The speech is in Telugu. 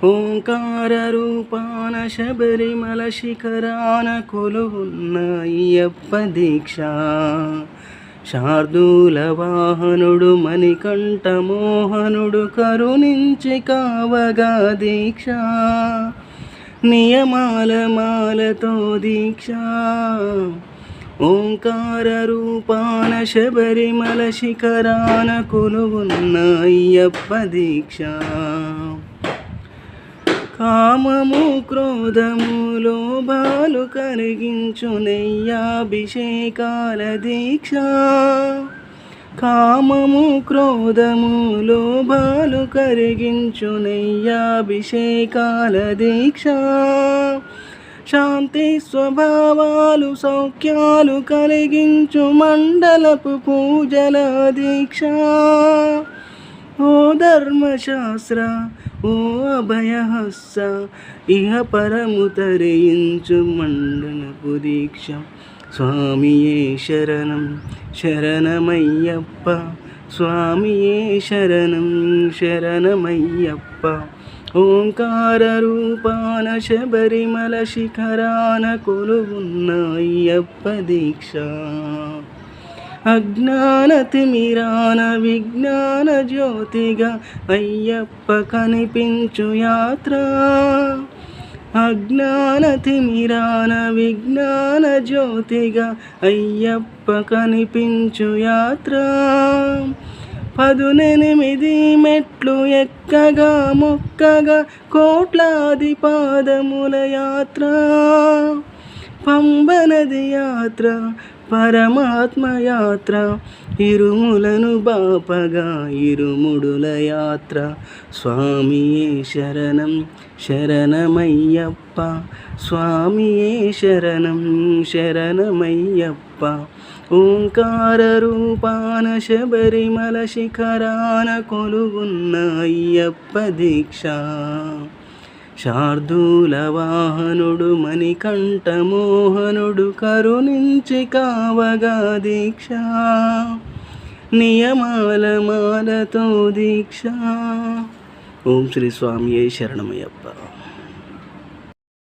ఓంకార రూపాన శబరిమల శిఖరాన కొలువున్న అయ్యప్ప దీక్ష. శార్దూల వాహనుడు మణికంఠ మోహనుడు కరుణించి కావగా దీక్ష. నియమాల మాలతో దీక్ష. ఓంకార రూపాన శబరిమల శిఖరాన కొలువున్న అయ్యప్ప దీక్ష. కామము క్రోధము లోభాలు కరిగించు నెయ్యాభిషేకాల దీక్ష. కామము క్రోధము లోభాలు కరిగించు నెయ్యాభిషేకాల దీక్ష. శాంతి స్వభావాలు సౌఖ్యాలు కలిగించు మండలపు పూజల దీక్ష. ఓ ధర్మశాస్త్ర ఓ అభయహస్త ఇహ పరము తరించు మండలపు దీక్ష. స్వామియే శరణం శరణమయ్యప్ప. స్వామియే శరణం శరణమయ్యప్ప. ఓంకార రూపాన శబరిమల శిఖరాన కొలువున్న అయ్యప్ప దీక్ష. అజ్ఞాన తిమిరాన విజ్ఞాన జ్యోతిగా అయ్యప్ప కనిపించు యాత్ర. అజ్ఞాన తిమిరాన విజ్ఞాన జ్యోతిగా అయ్యప్ప కనిపించు యాత్ర. 18 మెట్లు ఎక్కగా మొక్కగా కోట్లాది పాదముల యాత్ర. పంబనది యాత్ర పరమాత్మ యాత్ర. ఇరుములను బాపగా ఇరుముడుల యాత్ర. స్వామియే శరణం శరణమయ్యప్ప. స్వామియే శరణం శరణమయ్యప్ప. ఓంకార రూపాన శబరిమల శిఖరాన కొలువున్న అయ్యప్ప దీక్ష. శార్దూల వాహనుడు మణికంఠ మోహనుడు కరుణించి కావగా దీక్ష. నియమాల మాలతో దీక్ష. ఓం శ్రీ స్వామియే శరణమయ్యప్ప.